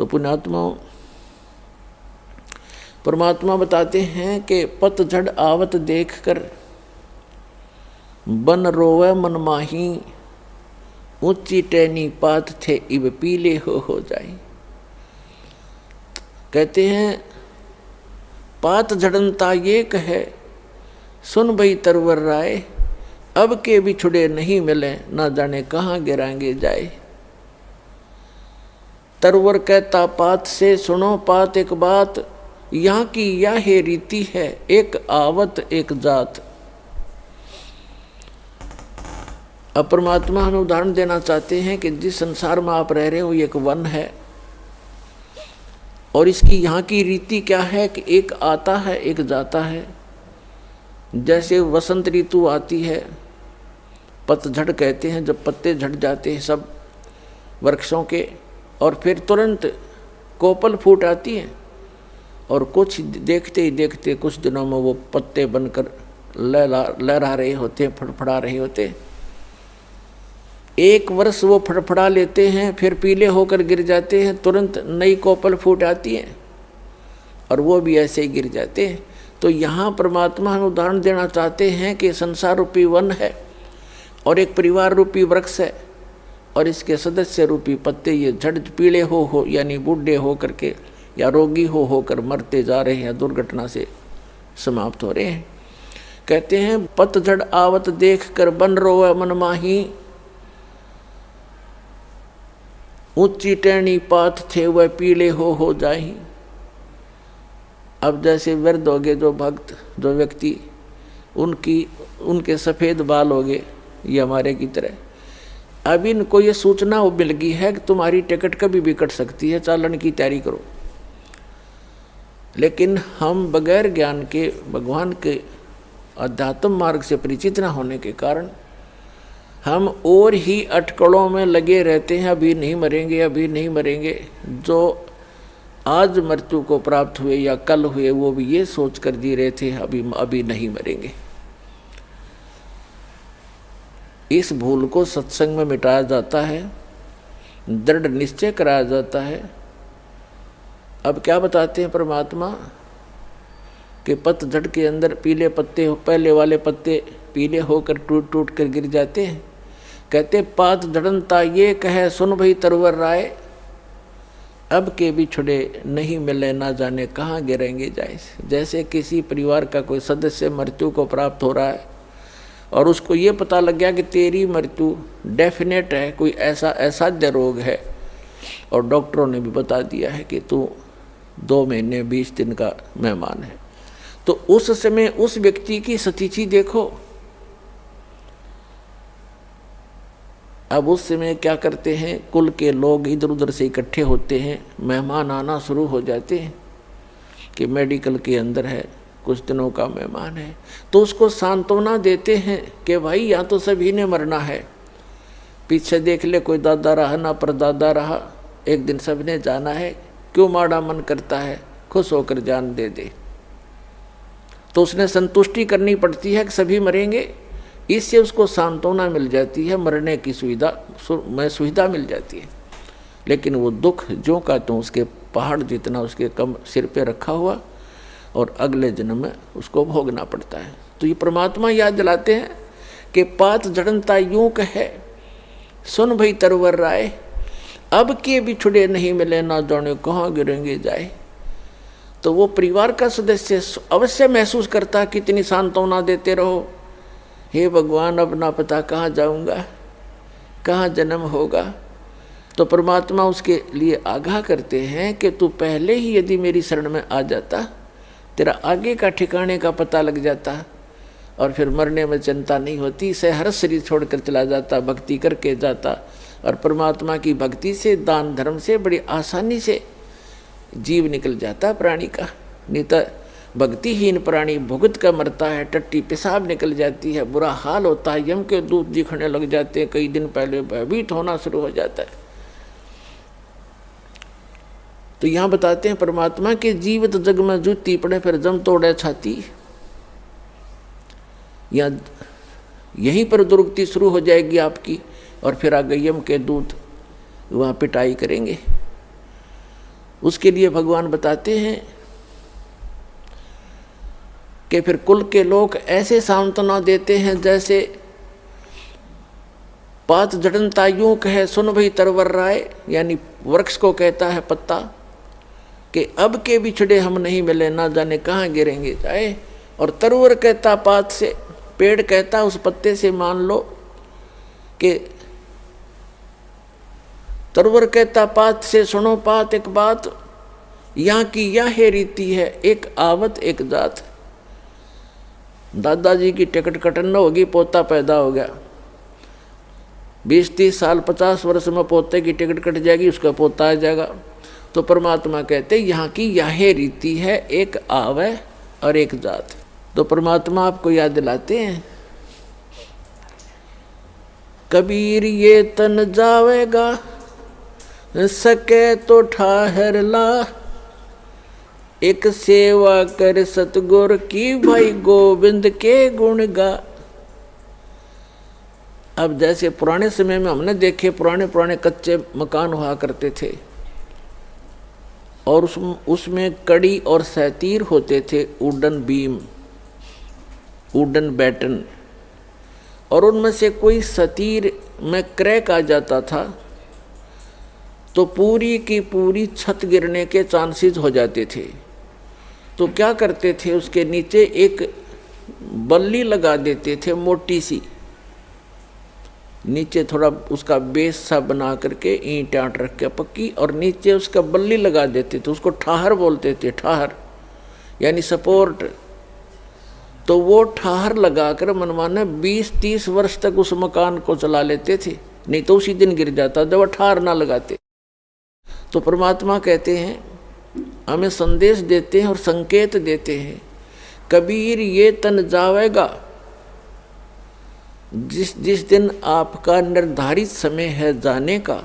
तो पुण्यात्मा परमात्मा बताते हैं कि पतझड़ आवत देख कर बन रोवे मन माही, ऊंची टहनी पात थे इब पीले हो जाए। कहते हैं पात झड़नता ये कहे सुन भई तरवर राय, अब के बिछुड़े नहीं मिले ना जाने कहाँ गिराएंगे जाए। तरवर कहता पात से सुनो पात एक बात, यहाँ की यह रीति है एक आवत एक जात। अब परमात्मा हमें उदाहरण देना चाहते हैं कि जिस संसार में आप रह रहे हो ये एक वन है और इसकी यहाँ की रीति क्या है कि एक आता है एक जाता है। जैसे वसंत ऋतु आती है, पतझड़ कहते हैं, जब पत्ते झड़ जाते हैं सब वृक्षों के, और फिर तुरंत कोपल फूट आती है और कुछ देखते ही देखते कुछ दिनों में वो पत्ते बनकर लहरा रहे होते हैं, फड़फड़ा रहे होते हैं। एक वर्ष वो फड़फड़ा लेते हैं, फिर पीले होकर गिर जाते हैं, तुरंत नई कोपल फूट आती है और वो भी ऐसे ही गिर जाते हैं। तो यहाँ परमात्मा हमें उदाहरण देना चाहते हैं कि संसार रूपी वन है और एक परिवार रूपी वृक्ष है और इसके सदस्य रूपी पत्ते ये झड़ पीले हो यानी बूढ़े हो करके या रोगी होकर मरते जा रहे हैं, दुर्घटना से समाप्त हो रहे हैं। कहते हैं पतझड़ आवत देख कर बन रोवे मन माही, ऊंची टहनी पात थे वह पीले हो जाही। अब जैसे वृद्ध हो गए जो भक्त जो व्यक्ति, उनके सफ़ेद बाल हो गए ये हमारे की तरह। अब इनको ये सूचना मिल गई है कि तुम्हारी टिकट कभी भी कट सकती है, चालन की तैयारी करो। लेकिन हम बगैर ज्ञान के भगवान के अध्यात्म मार्ग से परिचित न होने के कारण हम और ही अटकलों में लगे रहते हैं, अभी नहीं मरेंगे अभी नहीं मरेंगे। जो आज मृत्यु को प्राप्त हुए या कल हुए वो भी ये सोच कर जी रहे थे अभी नहीं मरेंगे। इस भूल को सत्संग में मिटाया जाता है, दृढ़ निश्चय कराया जाता है। अब क्या बताते हैं परमात्मा कि पतझड़ के अंदर पीले पत्ते पहले वाले पत्ते पीले होकर टूट टूट कर गिर जाते हैं। कहते पात झड़नता ये कहे सुन भई तरवर राय, अब के बिछुड़े नहीं मिले ना जाने कहाँ गिरेंगे जाए। जैसे किसी परिवार का कोई सदस्य मृत्यु को प्राप्त हो रहा है और उसको ये पता लग गया कि तेरी मृत्यु डेफिनेट है, कोई ऐसा असाध्य रोग है और डॉक्टरों ने भी बता दिया है कि तू 2 महीने 20 दिन का मेहमान है, तो उस समय उस व्यक्ति की स्थिति देखो। अब उस समय क्या करते हैं, कुल के लोग इधर उधर से इकट्ठे होते हैं, मेहमान आना शुरू हो जाते हैं कि मेडिकल के अंदर है, कुछ दिनों का मेहमान है। तो उसको सांत्वना देते हैं कि भाई यहाँ तो सभी ने मरना है, पीछे देख ले कोई दादा रहा ना परदादा रहा, एक दिन सबने जाना है, क्यों माड़ा मन करता है, खुश होकर जान दे दे। तो उसने संतुष्टि करनी पड़ती है कि सभी मरेंगे, इससे उसको सांत्वना मिल जाती है, मरने की सुविधा मिल जाती है। लेकिन वो दुख जो का तो उसके पहाड़ जितना उसके कम सिर पे रखा हुआ और अगले जन्म में उसको भोगना पड़ता है। तो ये परमात्मा याद दिलाते हैं कि पात झड़नता यूं कहे सुन भई तरवर राय, अब के बिछुड़े नहीं मिले ना जाने कहाँ गिरेंगे जाए। तो वो परिवार का सदस्य अवश्य महसूस करता, कितनी सांत्वना देते रहो, हे भगवान अब ना पता कहाँ जाऊँगा, कहाँ जन्म होगा। तो परमात्मा उसके लिए आगाह करते हैं कि तू पहले ही यदि मेरी शरण में आ जाता, तेरा आगे का ठिकाने का पता लग जाता और फिर मरने में चिंता नहीं होती, से हर शरीर छोड़कर चला जाता, भक्ति करके जाता। और परमात्मा की भक्ति से दान धर्म से बड़ी आसानी से जीव निकल जाता प्राणी का। नहीं तो भक्तिहीन प्राणी भुगत का मरता है, टट्टी पेशाब निकल जाती है, बुरा हाल होता है, यम के दूत दिखने लग जाते हैं, कई दिन पहले भयभीत होना शुरू हो जाता है। तो यहाँ बताते हैं परमात्मा के जीवित जग में जूती पड़े फिर जम तोड़े छाती। या यहीं पर दुर्गति शुरू हो जाएगी आपकी और फिर आगे यम के दूत वहाँ पिटाई करेंगे। उसके लिए भगवान बताते हैं कि फिर कुल के लोग ऐसे सांत्वना देते हैं जैसे पात जड़नता यूं कहे सुन भई तरवर राय, यानी वृक्ष को कहता है पत्ता कि अब के बिछड़े हम नहीं मिले, ना जाने कहाँ गिरेंगे जाए। और तरवर कहता पात से, पेड़ कहता उस पत्ते से, मान लो कि तरवर कहता पात से सुनो पात एक बात, यहाँ की यह रीति है एक आवत एक जात। दादाजी की टिकट कटन होगी, पोता पैदा हो गया, 20-30 साल 50 वर्ष में पोते की टिकट कट जाएगी, उसका पोता आ जाएगा। तो परमात्मा कहते यहाँ की यह रीति है एक आवे और एक जात। तो परमात्मा आपको याद दिलाते हैं, कबीर ये तन जावेगा सके तो ठाहर ला, एक सेवा कर सतगुर की भाई गोविंद के गुण गा। अब जैसे पुराने समय में हमने देखे पुराने कच्चे मकान हुआ करते थे और उसमें कड़ी और सैतीर होते थे, वुडन बीम, वुडन बैटन, और उनमें से कोई सतीर में क्रैक आ जाता था तो पूरी की पूरी छत गिरने के चांसेस हो जाते थे। तो क्या करते थे, उसके नीचे एक बल्ली लगा देते थे मोटी सी, नीचे थोड़ा उसका बेस सा बना करके ईंट आट रख के पक्की, और नीचे उसका बल्ली लगा देते थे, उसको ठाहर बोलते थे, ठाहर यानी सपोर्ट। तो वो ठाहर लगाकर मनमाने 20-30 वर्ष तक उस मकान को चला लेते थे, नहीं तो उसी दिन गिर जाता जब वो ठाहर ना लगाते। तो परमात्मा कहते हैं, हमें संदेश देते हैं और संकेत देते हैं, कबीर ये तन जावेगा, जिस दिन आपका निर्धारित समय है जाने का,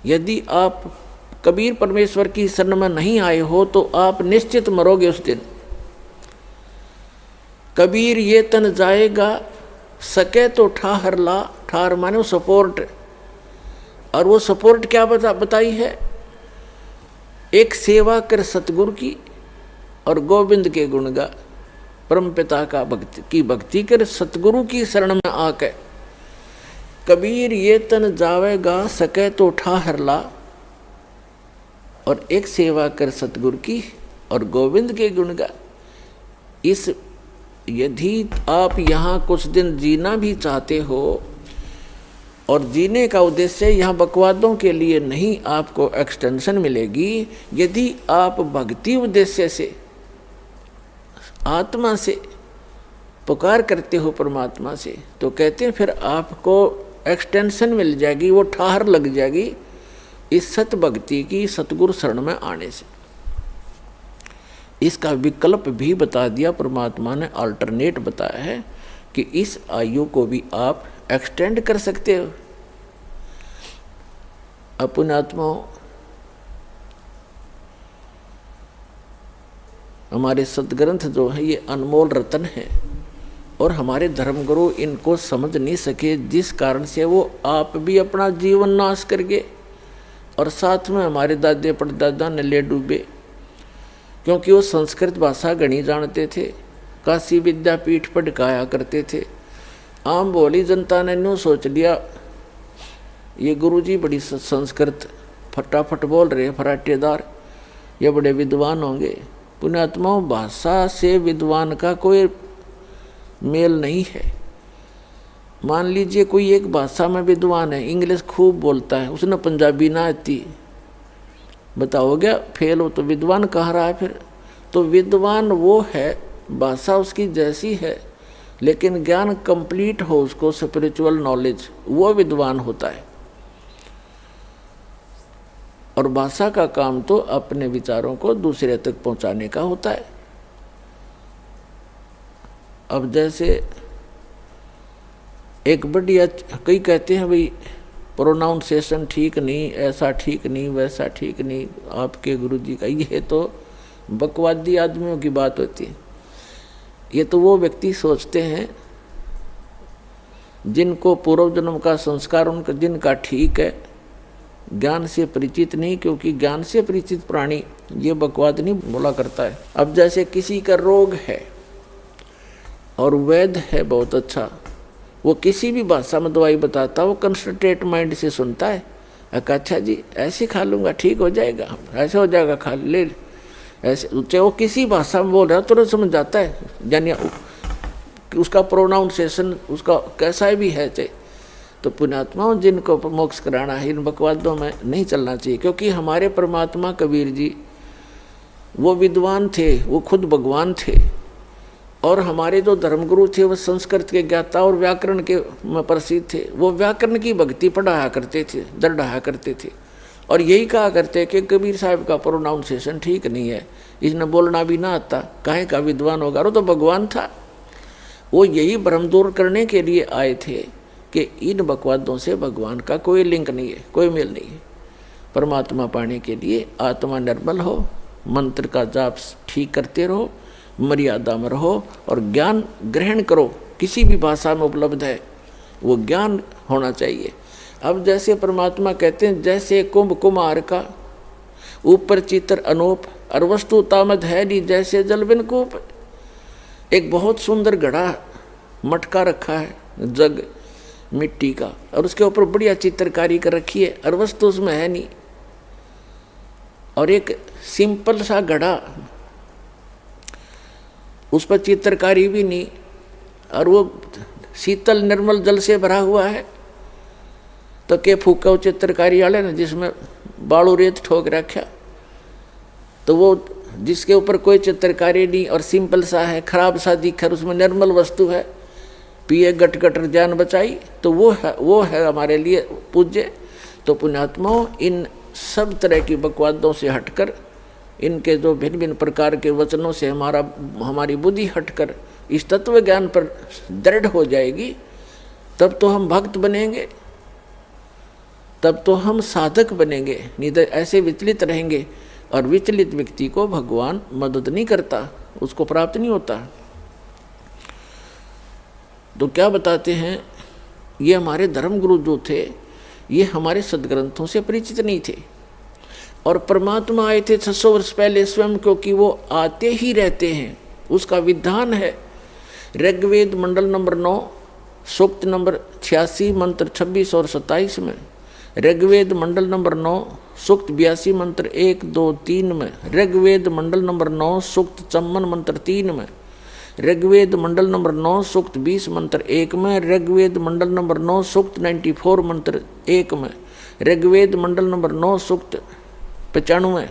यदि आप कबीर परमेश्वर की शरण में नहीं आए हो तो आप निश्चित मरोगे उस दिन। कबीर ये तन जाएगा सके तो ठाहर ला, ठाहर माने सपोर्ट, और वो सपोर्ट क्या बताई है, एक सेवा कर सतगुरु की और गोविंद के गुण गा। परम पिता का भक्ति कर सतगुरु की शरण में आके, कबीर ये तन जावेगा सके तो ठाहर ला, और एक सेवा कर सतगुरु की और गोविंद के गुण गा। इस यदि आप यहाँ कुछ दिन जीना भी चाहते हो, और जीने का उद्देश्य यहाँ बकवादों के लिए नहीं, आपको एक्सटेंशन मिलेगी। यदि आप भक्ति उद्देश्य से आत्मा से पुकार करते हो परमात्मा से, तो कहते हैं फिर आपको एक्सटेंशन मिल जाएगी, वो ठाहर लग जाएगी इस सत भक्ति की सतगुरु शरण में आने से। इसका विकल्प भी बता दिया परमात्मा ने, अल्टरनेट बताया है कि इस आयु को भी आप एक्सटेंड कर सकते हो। अपने आत्माओं, हमारे सदग्रंथ जो है ये अनमोल रतन है, और हमारे धर्मगुरु इनको समझ नहीं सके, जिस कारण से वो आप भी अपना जीवन नाश कर गए और साथ में हमारे दादे परदादा न ले डूबे, क्योंकि वो संस्कृत भाषा गणी जानते थे, काशी विद्यापीठ पर ढकाया करते थे। आम भोली जनता ने यूँ सोच लिया ये गुरुजी बड़ी संस्कृत फटाफट बोल रहे, फराटेदार, ये बड़े विद्वान होंगे। पुण्यात्माओं, भाषा से विद्वान का कोई मेल नहीं है। मान लीजिए कोई एक भाषा में विद्वान है, इंग्लिश खूब बोलता है, उसने पंजाबी ना आती, बताओ क्या फेल हो, तो विद्वान कहाँ रहा है फिर? तो विद्वान वो है, भाषा उसकी जैसी है, लेकिन ज्ञान कंप्लीट हो उसको, स्पिरिचुअल नॉलेज, वो विद्वान होता है। और भाषा का काम तो अपने विचारों को दूसरे तक पहुंचाने का होता है। अब जैसे एक बढ़िया, कई कहते हैं भाई प्रोनाउंसिएशन ठीक नहीं, ऐसा ठीक नहीं, वैसा ठीक नहीं आपके गुरुजी का, ये तो बकवादी आदमियों की बात होती है। ये तो वो व्यक्ति सोचते हैं जिनको पूर्व जन्म का संस्कार उनका जिनका ठीक है, ज्ञान से परिचित नहीं, क्योंकि ज्ञान से परिचित प्राणी ये बकवाद नहीं बोला करता है। अब जैसे किसी का रोग है और वैद्य है बहुत अच्छा, वो किसी भी भाषा में दवाई बताता, वो कंसंट्रेट माइंड से सुनता है, अच्छा जी ऐसे खा लूँगा ठीक हो जाएगा, ऐसे हो जाएगा खा ले, ऐसे चाहे वो किसी भाषा में बोल रहा है तुरंत समझ जाता है, यानी उसका प्रोनाउंसिएशन उसका कैसा भी है चाहे। तो पुण्यात्माओं जिनको मोक्ष कराना है इन बकवादों में नहीं चलना चाहिए, क्योंकि हमारे परमात्मा कबीर जी वो विद्वान थे, वो खुद भगवान थे, और हमारे जो धर्मगुरु थे वो संस्कृत के ज्ञाता और व्याकरण के में प्रसिद्ध थे। वो व्याकरण की भक्ति पढ़ाया करते थे, दर्ड़ाया करते थे, और यही कहा करते कि कबीर साहब का प्रोनाउंसिएशन ठीक नहीं है, इसने बोलना भी ना आता, काहे का विद्वान होगा, वो तो भगवान था। वो यही भ्रम दूर करने के लिए आए थे कि इन बकवादों से भगवान का कोई लिंक नहीं है, कोई मेल नहीं है। परमात्मा पाने के लिए आत्मा निर्मल हो, मंत्र का जाप ठीक करते रहो, मर्यादा में रहो और ज्ञान ग्रहण करो। किसी भी भाषा में उपलब्ध है वो ज्ञान होना चाहिए। अब जैसे परमात्मा कहते हैं, जैसे कुंभ कुमार का ऊपर चित्र अनूप और वस्तु तामद है नहीं जैसे जल बिन कूप। एक बहुत सुंदर घड़ा मटका रखा है जग मिट्टी का, और उसके ऊपर बढ़िया चित्रकारी कर रखी है, और वस्तु उसमें है नहीं। और एक सिंपल सा घड़ा, उस पर चित्रकारी भी नहीं, और वो शीतल निर्मल जल से भरा हुआ है। तो के फूका चित्रकारी वाले ना जिसमें बालू रेत ठोक रखा, तो वो जिसके ऊपर कोई चित्रकारी नहीं और सिंपल सा है, खराब सा दिखकर उसमें निर्मल वस्तु है, पिए गट गटर जान बचाई, तो वो है हमारे लिए पूज्य। तो पुण्यात्माओं इन सब तरह की बकवादों से हटकर, इनके जो भिन्न भिन्न प्रकार के वचनों से हमारी बुद्धि हटकर इस तत्व ज्ञान पर दृढ़ हो जाएगी, तब तो हम भक्त बनेंगे, तब तो हम साधक बनेंगे। नहीं तो ऐसे विचलित रहेंगे, और विचलित व्यक्ति को भगवान मदद नहीं करता, उसको प्राप्त नहीं होता। तो क्या बताते हैं, ये हमारे धर्मगुरु जो थे ये हमारे सदग्रंथों से परिचित नहीं थे, और परमात्मा आए थे 600 वर्ष पहले स्वयं, क्योंकि वो आते ही रहते हैं, उसका विधान है। ऋग्वेद मंडल नंबर 9 सूक्त नंबर 86 मंत्र 26 और 27 में, ऋग्वेद मंडल नंबर 9 सूक्त 82 मंत्र 1, 2, 3 में, ऋग्वेद मंडल नंबर 9 सूक्त 54 मंत्र 3 में, ऋग्वेद मंडल नंबर 9 सूक्त 20 मंत्र 1 में, ऋग्वेद मंडल नंबर 9 सूक्त 94 मंत्र 1 में, ऋग्वेद मंडल नंबर 9 सूक्त 95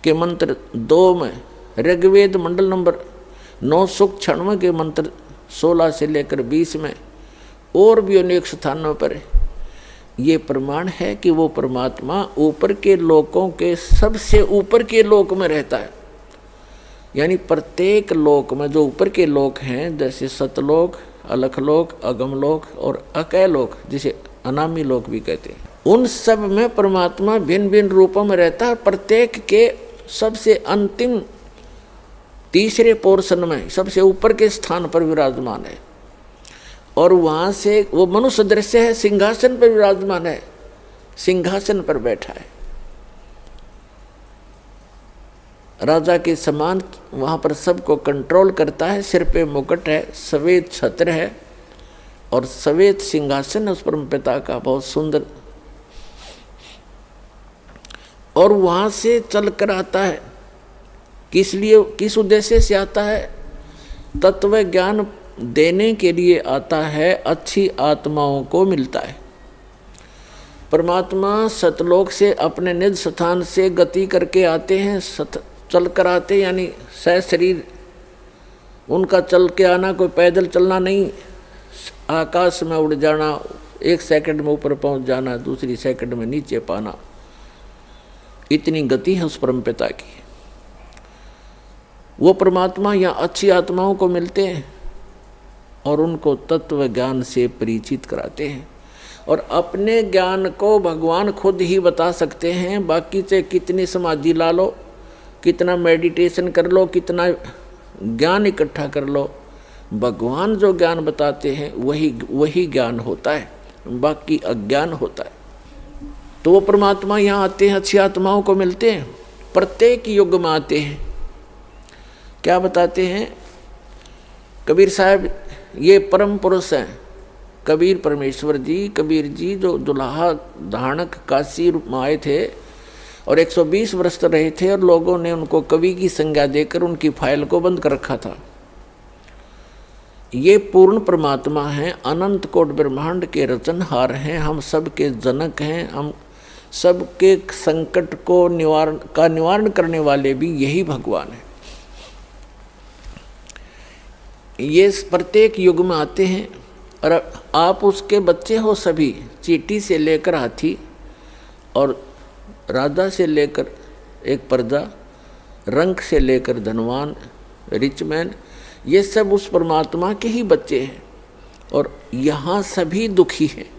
के मंत्र 2 में, ऋग्वेद मंडल नंबर 9 सूक्त 96 के मंत्र 16 से लेकर 20 में, और भी अनेक स्थानों पर ये प्रमाण है कि वो परमात्मा ऊपर के लोकों के सबसे ऊपर के लोक में रहता है। यानी प्रत्येक लोक में जो ऊपर के लोक हैं, जैसे सतलोक, अलखलोक, अगमलोक और अकैलोक, जिसे अनामी लोक भी कहते हैं, उन सब में परमात्मा भिन्न भिन्न रूपों में रहता है। प्रत्येक के सबसे अंतिम तीसरे पोर्शन में सबसे ऊपर के स्थान पर विराजमान है, और वहाँ से वो मनुष्य दृश्य है, सिंहासन पर विराजमान है, सिंहासन पर बैठा है, राजा के समान वहाँ पर सबको कंट्रोल करता है। सिर पे मुकुट है, सफ़ेद छत्र है और सफ़ेद सिंहासन है उस परम पिता का, बहुत सुंदर। और वहाँ से चल कर आता है, किस लिए, किस उद्देश्य से आता है? तत्व ज्ञान देने के लिए आता है, अच्छी आत्माओं को मिलता है। परमात्मा सतलोक से अपने निज स्थान से गति करके आते हैं, चल कर आते, यानी सह शरीर उनका चल के आना, कोई पैदल चलना नहीं, आकाश में उड़ जाना, 1 सेकंड में ऊपर पहुंच जाना, दूसरी सेकंड में नीचे पाना, इतनी गति है उस परमपिता की। वो परमात्मा यहाँ अच्छी आत्माओं को मिलते हैं और उनको तत्व ज्ञान से परिचित कराते हैं, और अपने ज्ञान को भगवान खुद ही बता सकते हैं। बाकी से कितनी समाधि ला लो, कितना मेडिटेशन कर लो, कितना ज्ञान इकट्ठा कर लो, भगवान जो ज्ञान बताते हैं वही ज्ञान होता है, बाकी अज्ञान होता है। तो वो परमात्मा यहाँ आते हैं, अच्छी आत्माओं को मिलते हैं, प्रत्येक युग में आते हैं। क्या बताते हैं कबीर साहब, ये परम पुरुष हैं कबीर परमेश्वर जी, कबीर जी जो दुल्हा धानक काशी रूप में आए थे और 120 वर्ष रहे थे, और लोगों ने उनको कवि की संज्ञा देकर उनकी फाइल को बंद कर रखा था। ये पूर्ण परमात्मा हैं, अनंत कोट ब्रह्मांड के रचनहार हैं, हम सब के जनक हैं, हम सबके संकट को निवारण करने वाले भी यही भगवान हैं। ये प्रत्येक युग में आते हैं और आप उसके बच्चे हो सभी, चींटी से लेकर हाथी और राजा से लेकर एक प्रजा, रंक से लेकर धनवान, रिचमैन, ये सब उस परमात्मा के ही बच्चे हैं। और यहाँ सभी दुखी हैं।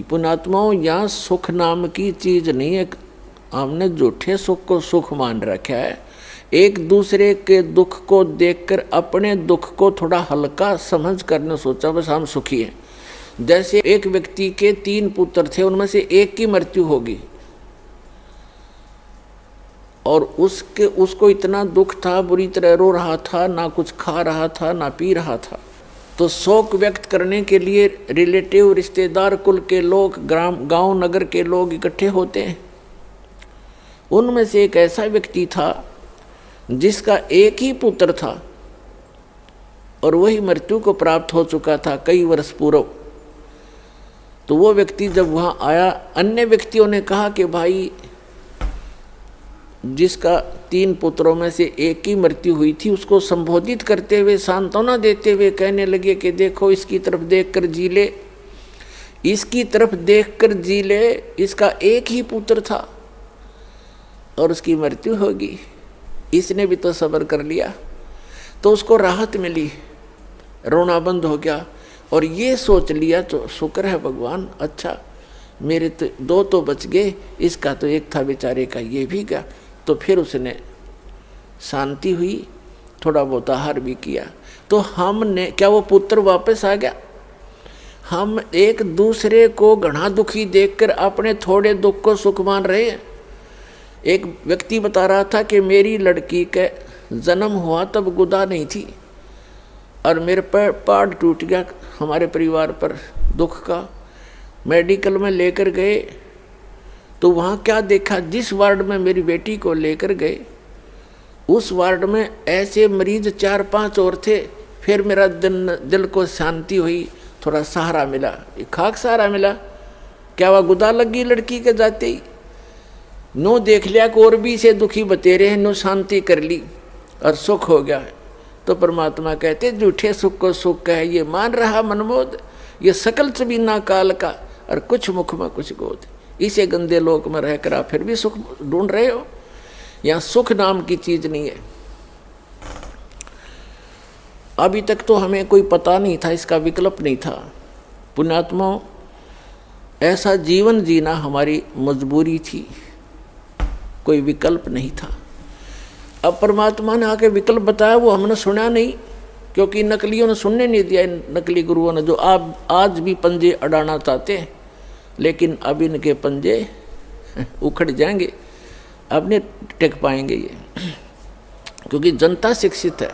पुण्यात्माओं, यहाँ सुख नाम की चीज़ नहीं है। हमने झूठे सुख को सुख मान रखा है। एक दूसरे के दुख को देखकर अपने दुख को थोड़ा हल्का समझ करने सोचा बस हम सुखी हैं। जैसे एक व्यक्ति के 3 पुत्र थे, उनमें से एक की मृत्यु होगी और उसको इतना दुख था, बुरी तरह रो रहा था, ना कुछ खा रहा था ना पी रहा था। तो शोक व्यक्त करने के लिए रिलेटिव, रिश्तेदार, कुल के लोग, गांव नगर के लोग इकट्ठे होते हैं। उनमें से एक ऐसा व्यक्ति था जिसका एक ही पुत्र था और वही मृत्यु को प्राप्त हो चुका था कई वर्ष पूर्व। तो वो व्यक्ति जब वहाँ आया, अन्य व्यक्तियों ने कहा कि भाई जिसका 3 पुत्रों में से एक की मृत्यु हुई थी, उसको संबोधित करते हुए, सांत्वना देते हुए कहने लगे कि देखो इसकी तरफ देखकर जी ले, इसकी तरफ देखकर जी ले, इसका एक ही पुत्र था और उसकी मृत्यु होगी, इसने भी तो सब्र कर लिया। तो उसको राहत मिली, रोना बंद हो गया और ये सोच लिया तो शुक्र है भगवान, अच्छा मेरे तो 2 तो बच गए, इसका तो एक था बेचारे का, ये भी गया। तो फिर उसने शांति हुई, थोड़ा बहुत आहार भी किया। तो हमने क्या, वो पुत्र वापस आ गया? हम एक दूसरे को घना दुखी देखकर अपने थोड़े दुख को सुख मान रहे हैं। एक व्यक्ति बता रहा था कि मेरी लड़की का जन्म हुआ तब गुदा नहीं थी और मेरे पर पार्ट टूट गया, हमारे परिवार पर दुख का। मेडिकल में लेकर गए तो वहाँ क्या देखा, जिस वार्ड में मेरी बेटी को लेकर गए उस वार्ड में ऐसे मरीज 4-5 और थे। फिर मेरा दिल को शांति हुई, थोड़ा सहारा मिला, खाक सहारा मिला। क्या वह गुदा लगी लड़की के जाते ही? नो देख लिया कि और भी से दुखी बतेरे हैं, नो शांति कर ली और सुख हो गया। तो परमात्मा कहते झूठे सुख को सुख कह, ये मान रहा मनमोद, ये सकल चबीना काल का और कुछ मुख में कुछ गोद। इसे गंदे लोक में रहकर आप फिर भी सुख ढूंढ रहे हो। यहाँ सुख नाम की चीज नहीं है। अभी तक तो हमें कोई पता नहीं था, इसका विकल्प नहीं था। पुण्यात्माओं, ऐसा जीवन जीना हमारी मजबूरी थी, कोई विकल्प नहीं था। अब परमात्मा ने आके विकल्प बताया, वो हमने सुना नहीं, क्योंकि नकलियों ने सुनने नहीं दिया। नकली गुरुओं ने, जो आप आज भी पंजे अड़ाना चाहते हैं, लेकिन अब इनके पंजे उखड़ जाएंगे, अब नहीं टिक पाएंगे ये, क्योंकि जनता शिक्षित है।